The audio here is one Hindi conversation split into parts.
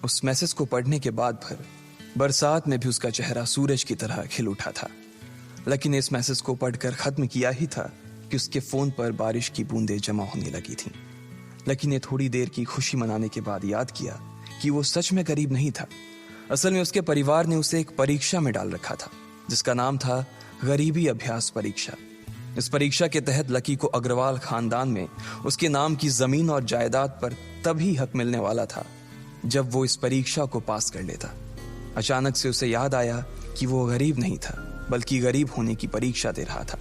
उस मैसेज को पढ़ने के बाद भर बरसात में भी उसका चेहरा सूरज की तरह खिल उठा था। लकी ने इस मैसेज को पढ़कर खत्म किया ही था कि उसके फोन पर बारिश की बूंदें जमा होने लगी थीं। लकी ने थोड़ी देर की खुशी मनाने के बाद याद किया कि वो सच में गरीब नहीं था। असल में उसके परिवार ने उसे एक परीक्षा में डाल रखा था जिसका नाम था गरीबी अभ्यास परीक्षा। इस परीक्षा के तहत लकी को अग्रवाल खानदान में उसके नाम की जमीन और जायदाद पर तभी हक मिलने वाला था जब वो इस परीक्षा को पास कर लेता। अचानक से उसे याद आया कि वो गरीब नहीं था बल्कि गरीब होने की परीक्षा दे रहा था।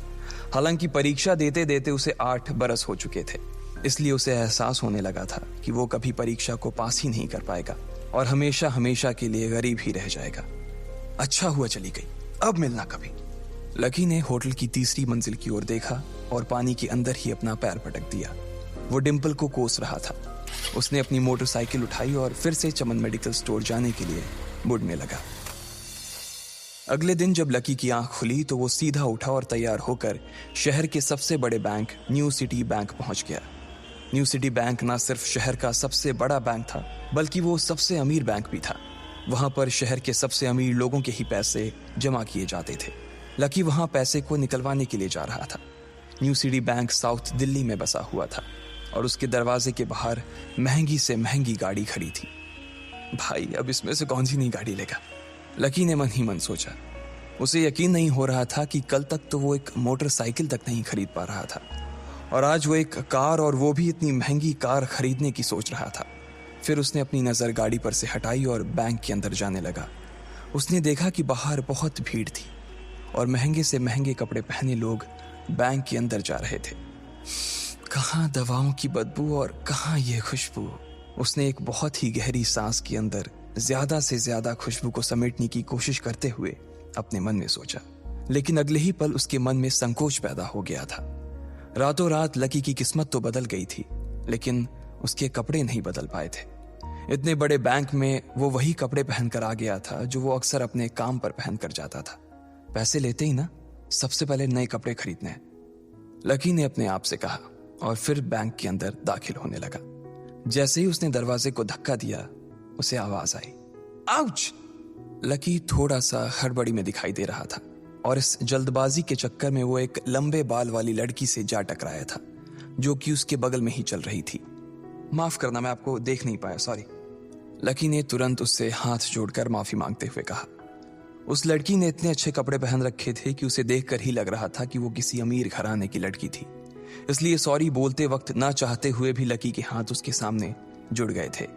हालांकि परीक्षा देते देते उसे 8 बरस हो चुके थे, इसलिए उसे एहसास होने लगा था कि वो कभी परीक्षा को पास ही नहीं कर पाएगा और हमेशा हमेशा के लिए गरीब ही रह जाएगा। अच्छा हुआ चली गई, अब मिलना कभी। लकी ने होटल की तीसरी मंजिल की ओर देखा और पानी के अंदर ही अपना पैर पटक दिया। वो डिंपल को कोस रहा था। उसने अपनी मोटरसाइकिल उठाई और फिर से चमन मेडिकल स्टोर जाने के लिए मुड़ने लगा। अगले दिन जब लकी की आंख खुली तो वो सीधा उठा और तैयार होकर शहर के सबसे बड़े बैंक न्यू सिटी बैंक पहुंच गया। न्यू सिटी बैंक न सिर्फ शहर का सबसे बड़ा बैंक था बल्कि वो सबसे अमीर बैंक भी था। वहां पर शहर के सबसे अमीर लोगों के ही पैसे जमा किए जाते थे। लकी वहां पैसे को निकलवाने के लिए जा रहा था। New city bank south Delhi में बसा हुआ था और उसके दरवाजे के बाहर महंगी से महंगी गाड़ी खड़ी थी। भाई, अब इसमें से कौन सी नई गाड़ी लेगा, लकी ने मन ही मन सोचा। उसे यकीन नहीं हो रहा था कि कल तक तो वो एक मोटरसाइकिल तक नहीं खरीद पा रहा था और आज वो एक कार, और वो भी इतनी महंगी कार खरीदने की सोच रहा था। फिर उसने अपनी नजर गाड़ी पर से हटाई और बैंक के अंदर जाने लगा। उसने देखा कि बाहर बहुत भीड़ थी और महंगे से महंगे कपड़े पहने लोग बैंक के अंदर जा रहे थे। कहाँ दवाओं की बदबू और कहाँ ये खुशबू। उसने एक बहुत ही गहरी सांस के अंदर ज्यादा से ज्यादा खुशबू को समेटने की कोशिश करते हुए अपने मन में सोचा, लेकिन अगले ही पल उसके मन में संकोच पैदा हो गया था। रातों रात लकी की किस्मत तो बदल गई थी, लेकिन उसके कपड़े नहीं बदल पाए थे। इतने बड़े बैंक में वो वही कपड़े पहनकर आ गया था जो वो अक्सर अपने काम पर पहनकर जाता था। पैसे लेते ही ना सबसे पहले नए कपड़े खरीदने हैं, लकी ने अपने आप से कहा और फिर बैंक के अंदर दाखिल होने लगा। जैसे ही उसने दरवाजे को धक्का दिया, उसे आवाज आई, आउच! लकी थोड़ा सा हड़बड़ी में दिखाई दे रहा था और इस जल्दबाजी के चक्कर में वो एक लंबे बाल वाली लड़की से जा टकराया था जो कि उसके बगल में ही चल रही थी। माफ करना, मैं आपको देख नहीं पाया, सॉरी। लकी ने तुरंत उससे हाथ जोड़कर माफी मांगते हुए कहा। उस लड़की ने इतने अच्छे कपड़े पहन रखे थे कि उसे देखकर ही लग रहा था कि वो किसी अमीर घराने की लड़की थी, इसलिए सॉरी बोलते वक्त ना चाहते हुए भी लकी के हाथ उसके सामने जुड़ गए थे।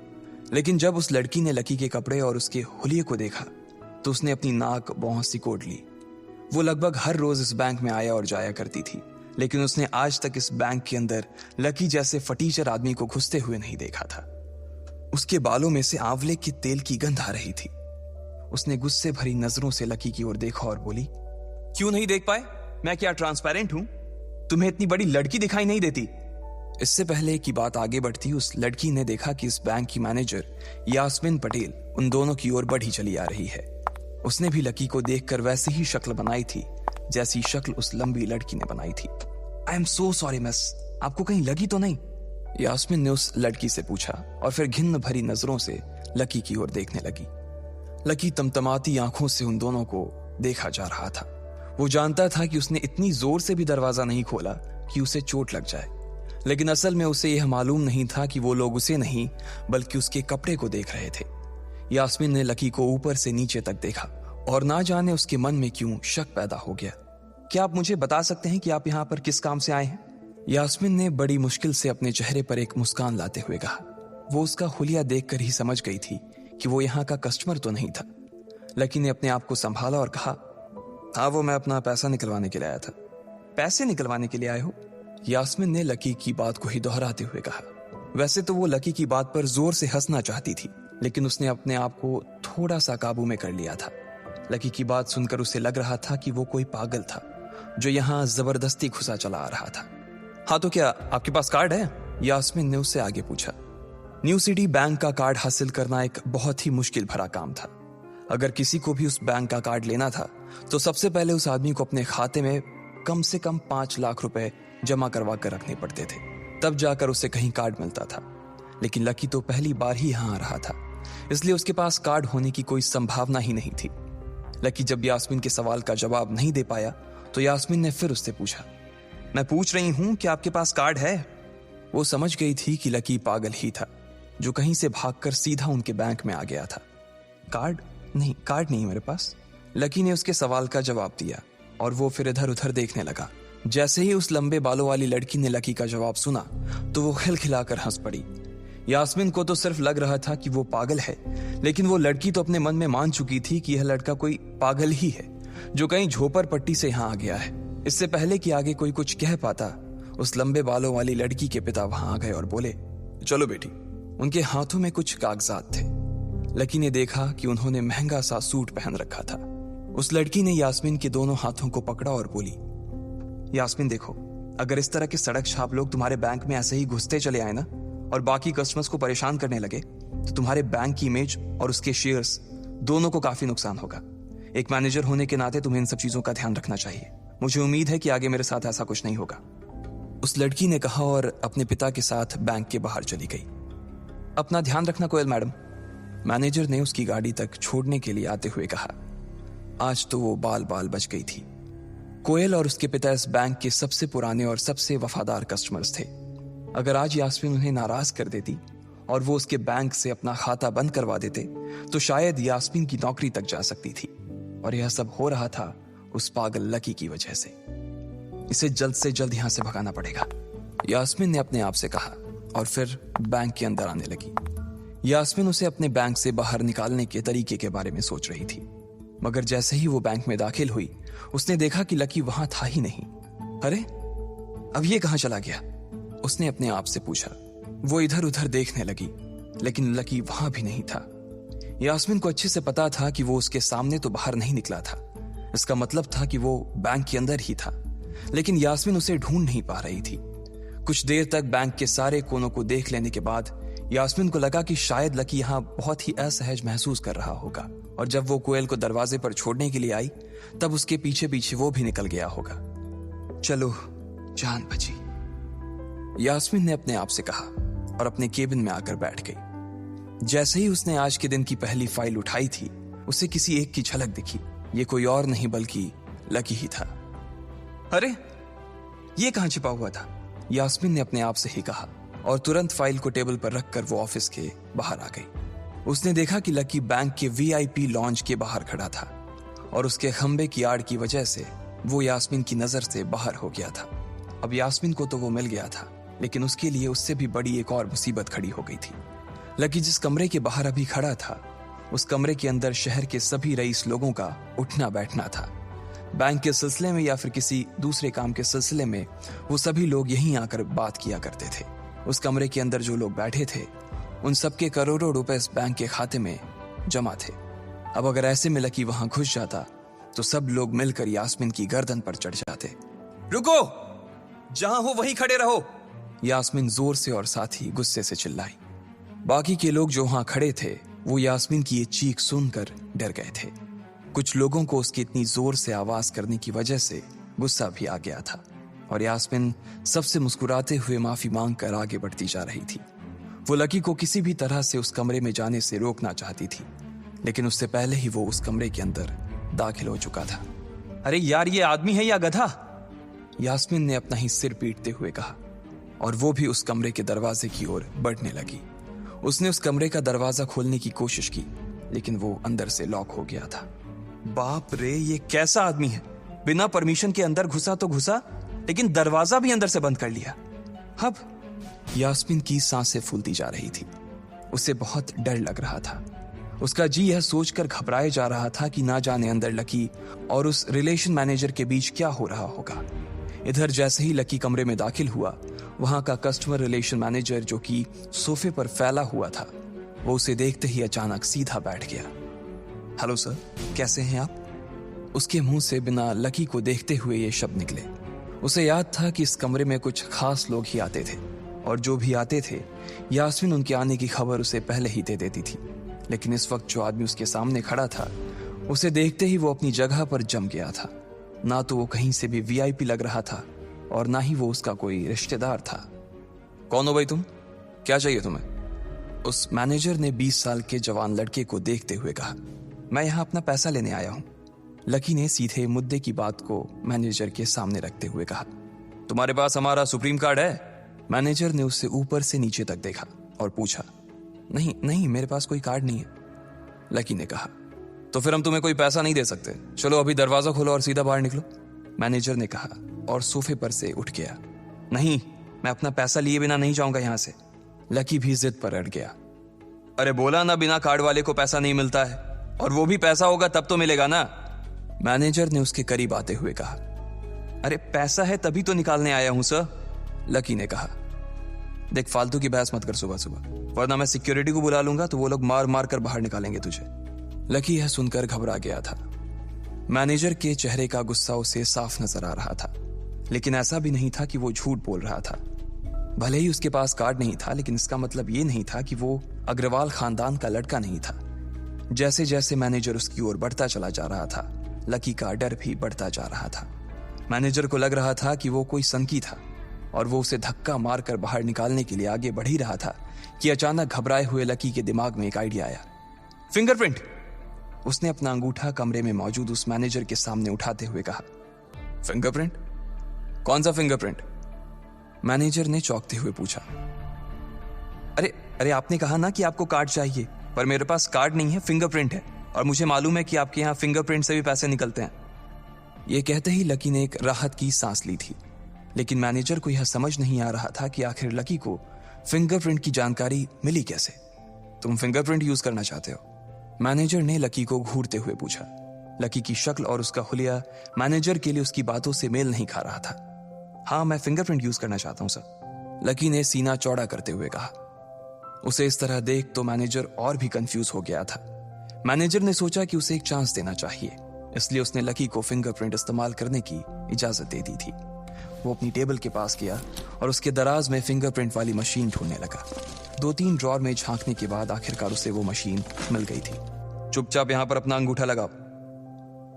लेकिन जब उस लड़की ने लकी के कपड़े और उसके हुलिये को देखा तो उसने अपनी नाक भौं सिकोड़ ली। वो लगभग हर रोज इस बैंक में आया और जाया करती थी, लेकिन उसने आज तक इस बैंक के अंदर लकी जैसे फटीचर आदमी को घुसते हुए नहीं देखा था। उसके बालों में से आंवले के तेल की गंध आ रही थी। उसने गुस्से भरी नजरों से लकी की ओर देखा और बोली, क्यों नहीं देख पाए? मैं क्या ट्रांसपेरेंट हूं? तुम्हें इतनी बड़ी लड़की दिखाई नहीं देती? इससे पहले कि बात आगे बढ़ती, उस लड़की ने देखा कि इस बैंक की मैनेजर यास्मीन पटेल उन दोनों की ओर बढ़ी चली आ रही है। उसने भी लकी को देखकर वैसी ही शक्ल बनाई थी जैसी शक्ल उस लंबी लड़की ने बनाई थी। I am so sorry miss, आपको कहीं लगी तो नहीं? यास्मीन ने उस लड़की से पूछा और फिर घिन्न भरी नजरों से लकी की ओर देखने लगी। लकी तमतमाती आंखों से उन दोनों को देखा जा रहा था। वो जानता था कि उसने इतनी जोर से भी दरवाजा नहीं खोला कि उसे चोट लग जाए, लेकिन असल में उसे यह मालूम नहीं था कि वो लोग उसे नहीं बल्कि उसके कपड़े को देख रहे थे। यास्मीन ने लकी को ऊपर से नीचे तक देखा और ना जाने उसके मन में क्यों शक पैदा हो गया। क्या आप मुझे बता सकते हैं कि आप यहाँ पर किस काम से आए हैं? यास्मीन ने बड़ी मुश्किल से अपने चेहरे पर एक मुस्कान लाते हुए कहा। वो उसका हुलिया देखकर ही समझ गई थी कि वो यहाँ का कस्टमर तो नहीं था। लकी ने अपने आप को संभाला और कहा, हाँ, वो मैं अपना पैसा निकलवाने के लिए आया था। पैसे निकलवाने के लिए आए हो? यास्मीन ने लकी की बात को ही दोहराते हुए कहा। वैसे तो वो लकी की बात पर जोर से हंसना चाहती थी, लेकिन उसने अपने आप को थोड़ा सा काबू में कर लिया था। लकी की बात सुनकर उसे लग रहा था कि वो कोई पागल था जो यहाँ जबरदस्ती घुसा चला आ रहा था। हाँ, तो क्या आपके पास कार्ड है? यास्मीन ने उससे आगे पूछा। न्यू सिटी बैंक का कार्ड हासिल करना एक बहुत ही मुश्किल भरा काम था। अगर किसी को भी उस बैंक का कार्ड लेना था तो सबसे पहले उस आदमी को अपने खाते में कम से कम 5 लाख रुपए जमा करवा कर रखने पड़ते थे, तब जाकर उसे कहीं कार्ड मिलता था। लेकिन लकी तो पहली बार ही यहाँ आ रहा था, इसलिए उसके पास कार्ड होने की कोई संभावना ही नहीं थी। लकी जब यास्मीन के सवाल का जवाब नहीं दे पाया तो यास्मीन ने फिर उससे पूछा, मैं पूछ रही हूं कि आपके पास कार्ड है? वो समझ गई थी कि लकी पागल ही था जो कहीं से भागकर सीधा उनके बैंक में आ गया था। कार्ड नहीं मेरे पास। लकी ने उसके सवाल का जवाब दिया और वो फिर इधर उधर देखने लगा। जैसे ही उस लंबे बालों वाली लड़की ने लकी का जवाब सुना तो वो खिलखिलाकर हंस पड़ी। यास्मीन को तो सिर्फ लग रहा था कि वो पागल है, लेकिन वो लड़की तो अपने मन में मान चुकी थी कि यह लड़का कोई पागल ही है जो कहीं झोपड़ पट्टी से यहां आ गया है। इससे पहले कि आगे कोई कुछ कह पाता, उस लंबे बालों वाली लड़की के पिता वहां आ गए और बोले, चलो बेटी। उनके हाथों में कुछ कागजात थे। लकी ने देखा कि उन्होंने महंगा सा सूट पहन रखा था। उस लड़की ने यास्मीन के दोनों हाथों को पकड़ा और बोली, यास्मीन देखो, अगर इस तरह के सड़क छाप लोग तुम्हारे बैंक में ऐसे ही घुसते चले आए ना और बाकी कस्टमर्स को परेशान करने लगे तो तुम्हारे बैंक की इमेज और उसके शेयर्स दोनों को काफी नुकसान होगा। एक मैनेजर होने के नाते तुम्हें इन सब चीजों का ध्यान रखना चाहिए। मुझे उम्मीद है कि आगे मेरे साथ ऐसा कुछ नहीं होगा। उस लड़की ने कहा और अपने पिता के साथ बैंक के बाहर चली गई। अपना ध्यान रखना कोयल मैडम, मैनेजर ने उसकी गाड़ी तक छोड़ने के लिए आते हुए कहा। आज तो वो बाल बाल बच गई थी। कोयल और उसके पिता इस बैंक के सबसे पुराने और सबसे वफादार कस्टमर्स थे। अगर आज यास्मीन उन्हें नाराज कर देती और वो उसके बैंक से अपना खाता बंद करवा देते तो शायद यास्मीन की नौकरी तक जा सकती थी। और यह सब हो रहा था उस पागल लकी की वजह से। इसे जल्द से जल्द यहां से भगाना पड़ेगा, यास्मीन ने अपने आप से कहा और फिर बैंक के अंदर आने लगी। यास्मीन उसे अपने बैंक से बाहर निकालने के तरीके के बारे में सोच रही थी, मगर जैसे ही वो बैंक में दाखिल हुई उसने देखा कि लकी वहां था ही नहीं। अरे, अब ये कहां चला गया? उसने अपने आप से पूछा। वो इधर उधर देखने लगी, लेकिन लकी वहां भी नहीं था। यास्मीन को अच्छे से पता था कि वो उसके सामने तो बाहर नहीं निकला था। इसका मतलब था कि वो बैंक के अंदर ही था, लेकिन यास्मीन उसे ढूंढ नहीं पा रही थी। कुछ देर तक बैंक के सारे कोनों को देख लेने के बाद यास्मीन को लगा कि शायद लकी यहां बहुत ही असहज महसूस कर रहा होगा, और जब वो कोयल को दरवाजे पर छोड़ने के लिए आई तब उसके पीछे पीछे वो भी निकल गया होगा। चलो जान बची, यास्मीन ने अपने आप से कहा और अपने केबिन में आकर बैठ गई। जैसे ही उसने आज के दिन की पहली फाइल उठाई थी उसे किसी एक की झलक दिखी। ये कोई और नहीं बल्कि लकी ही था। अरे, ये कहां छिपा हुआ था? यास्मीन ने अपने आप से ही कहा और तुरंत फाइल को टेबल पर रखकर वो ऑफिस के बाहर आ गई। उसने देखा कि लकी बैंक के वीआईपी लॉन्ज के बाहर खड़ा था और उसके खंबे की आड़ की वजह से वो यास्मीन की नजर से बाहर हो गया था। अब यास्मीन को तो वो मिल गया था, लेकिन उसके लिए उससे भी बड़ी एक और मुसीबत खड़ी हो गई थी। लकी जिस कमरे के बाहर अभी खड़ा था उस कमरे के अंदर शहर के सभी रईस लोगों का उठना बैठना था। बैंक के सिलसिले में या फिर किसी दूसरे काम के सिलसिले में वो सभी लोग यहीं आकर बात किया करते थे। उस कमरे के अंदर जो लोग बैठे थे उन सबके करोड़ों रुपए इस बैंक के खाते में जमा थे। अब अगर ऐसे में लकी वहां घुस जाता तो सब लोग मिलकर यास्मीन की गर्दन पर चढ़ जाते। रुको, जहां हो वहीं खड़े रहो, यास्मीन जोर से और साथ ही गुस्से से चिल्लाई। बाकी के लोग जो वहां खड़े थे वो यास्मीन की ये चीख सुनकर डर गए थे। कुछ लोगों को उसकी इतनी जोर से आवाज करने की वजह से गुस्सा भी आ गया था और यास्मीन सबसे मुस्कुराते हुए माफी मांगकर आगे बढ़ती जा रही थी। वो लकी को किसी भी तरह से उस कमरे में जाने से रोकना चाहती थी, लेकिन उससे पहले ही वो उस कमरे के अंदर दाखिल हो चुका था। अरे यार, ये आदमी है या गधा? यास्मीन ने अपना ही सिर पीटते हुए कहा और वो भी उस कमरे के दरवाजे की ओर बढ़ने लगी। उसने उस कमरे का दरवाजा खोलने की कोशिश की, लेकिन वो अंदर से लॉक हो गया था। बाप रे, ये कैसा आदमी है? बिना परमिशन के अंदर घुसा तो घुसा, लेकिन दरवाजा भी अंदर से बंद कर लिया। अब यास्मीन की सांसें फूलती जा रही थी। उसे बहुत डर लग रहा था। उसका जी यह सोचकर घबराए जा रहा था कि ना जाने अंदर लकी और उस रिलेशन मैनेजर के बीच क्या हो रहा होगा। इधर जैसे ही लकी कमरे में दाखिल हुआ, वहां का कस्टमर रिलेशन मैनेजर जो कि सोफे पर फैला हुआ था, वो उसे देखते ही अचानक सीधा बैठ गया। हेलो सर, कैसे हैं आप? उसके मुंह से बिना लकी को देखते हुए ये शब्द निकले। उसे याद था कि इस कमरे में कुछ खास लोग ही आते थे और जो भी आते थे यास्मीन उनके आने की खबर उसे पहले ही दे देती थी। लेकिन इस वक्त जो आदमी उसके सामने खड़ा था उसे देखते ही वो अपनी जगह पर जम गया था। ना तो वो कहीं से भी वीआईपी लग रहा था और ना ही वो उसका कोई रिश्तेदार था। कौन हो भाई तुम? क्या चाहिए तुम्हें? उस मैनेजर ने 20 साल के जवान लड़के को देखते हुए कहा, मैं यहाँ अपना पैसा लेने आया हूँ। लकी ने सीधे मुद्दे की बात को मैनेजर के सामने रखते हुए कहा, तुम्हारे पास हमारा सुप्रीम कार्ड है? मैनेजर ने उससे ऊपर से नीचे तक देखा और पूछा, नहीं नहीं, मेरे पास कोई कार्ड नहीं है। लकी ने कहा, तो फिर हम तुम्हें कोई पैसा नहीं दे सकते। चलो अभी दरवाजा खोलो और सीधा बाहर निकलो। मैनेजर ने कहा और सोफे पर से उठ गया। नहीं, मैं अपना पैसा लिए बिना नहीं जाऊंगा यहां से। लकी भी जिद पर अड़ गया। अरे बोला ना, बिना कार्ड वाले को पैसा नहीं मिलता है, और वो भी पैसा होगा तब तो मिलेगा ना। मैनेजर ने उसके करीब आते हुए कहा, अरे पैसा है तभी तो निकालने आया हूं सर। लकी ने कहा, देख फालतू की बहस मत कर सुबह सुबह, वरना मैं सिक्योरिटी को बुला लूंगा तो वो लोग मार मार कर बाहर निकालेंगे तुझे। लकी यह सुनकर घबरा गया था। मैनेजर के चेहरे का गुस्सा उसे साफ नजर आ रहा था, लेकिन ऐसा भी नहीं था कि वो झूठ बोल रहा था। भले ही उसके पास कार्ड नहीं था, लेकिन इसका मतलब ये नहीं था कि वो अग्रवाल खानदान का लड़का नहीं था। जैसे जैसे मैनेजर उसकी ओर बढ़ता चला जा रहा था, लकी का डर भी बढ़ता जा रहा था। मैनेजर को लग रहा था कि वो कोई संकी था और वो उसे धक्का मारकर बाहर निकालने के लिए आगे बढ़ ही रहा था कि अचानक घबराए हुए लकी के दिमाग में एक आइडिया आया। फिंगरप्रिंट! उसने अपना अंगूठा कमरे में मौजूद उस मैनेजर के सामने उठाते हुए कहा। फिंगरप्रिंट? कौन सा फिंगरप्रिंट? मैनेजर ने चौंकते हुए पूछा। अरे अरे आपने कहा ना कि आपको कार्ड चाहिए, पर मेरे पास कार्ड नहीं है, फिंगरप्रिंट है, और मुझे मालूम है कि आपके यहाँ फिंगरप्रिंट से भी पैसे निकलते हैं। यह कहते ही लकी ने एक राहत की सांस ली थी, लेकिन मैनेजर को यह समझ नहीं आ रहा था कि आखिर लकी को फिंगरप्रिंट की जानकारी मिली कैसे। तुम फिंगरप्रिंट यूज करना चाहते हो? मैनेजर ने लकी को घूरते हुए पूछा। लकी की शक्ल और उसका हुलिया मैनेजर के लिए उसकी बातों से मेल नहीं खा रहा था। हाँ, मैं फिंगरप्रिंट यूज करना चाहता हूं सर, लकी ने सीना चौड़ा करते हुए कहा। उसे इस तरह देख तो मैनेजर और भी कंफ्यूज हो गया था। मैनेजर ने सोचा कि उसे एक चांस देना चाहिए, इसलिए उसने लकी को फिंगरप्रिंट इस्तेमाल करने की इजाजत दे दी थी। वो अपनी टेबल के पास गया और उसके दराज में फिंगरप्रिंट वाली मशीन ढूंढने लगा। 2-3 ड्रॉर में झांकने के बाद आखिरकार उसे वो मशीन मिल गई थी। चुपचाप यहां पर अपना अंगूठा लगाओ,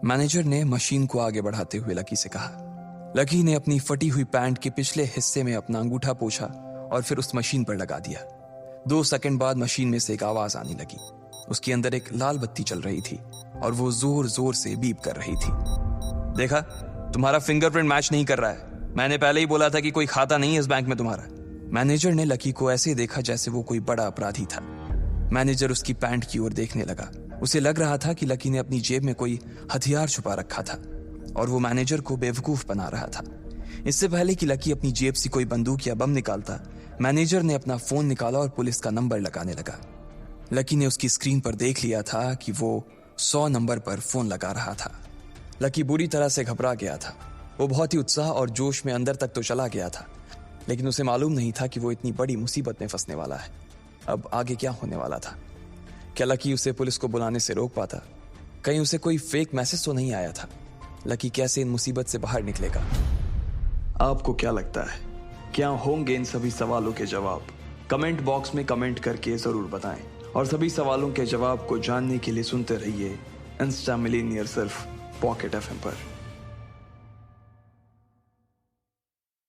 मैनेजर ने मशीन को आगे बढ़ाते हुए लकी से कहा। लकी ने अपनी फटी हुई पैंट के पिछले हिस्से में अपना अंगूठा पोंछा और फिर उस मशीन पर लगा दिया। 2 सेकंड बाद मशीन में से एक आवाज आने लगी। उसके अंदर एक लाल बत्ती चल रही थी और वो जोर जोर से बीप कर रही थी। देखा, तुम्हारा फिंगरप्रिंट मैच नहीं कर रहा है। मैंने पहले ही बोला था कि कोई खाता नहीं है इस बैंक में तुम्हारा। मैनेजर ने लकी को ऐसे देखा जैसे वो कोई बड़ा अपराधी था। मैनेजर उसकी पैंट की ओर देखने लगा। उसे लग रहा था कि लकी ने अपनी जेब में कोई हथियार छुपा रखा था और वो मैनेजर को बेवकूफ बना रहा था। इससे पहले कि लकी अपनी जेब से कोई बंदूक या बम निकालता, मैनेजर ने अपना फोन निकाला और पुलिस का नंबर लगाने लगा। लकी ने उसकी स्क्रीन पर देख लिया था कि वो 100 नंबर पर फोन लगा रहा था। लकी बुरी तरह से घबरा गया था। वो बहुत ही उत्साह और जोश में अंदर तक तो चला गया था, लेकिन उसे मालूम नहीं था कि वो इतनी बड़ी मुसीबत में फंसने वाला है। अब आगे क्या होने वाला था? क्या लकी उसे पुलिस को बुलाने से रोक पाता? कहीं उसे कोई फेक मैसेज तो नहीं आया था? लकी कैसे इन मुसीबत से बाहर निकलेगा? आपको क्या लगता है, क्या होंगे इन सभी सवालों के जवाब? कमेंट बॉक्स में कमेंट करके जरूर बताएं, और सभी सवालों के जवाब को जानने के लिए सुनते रहिए इंस्टा मिलीनियर सिर्फ पॉकेट FM पर।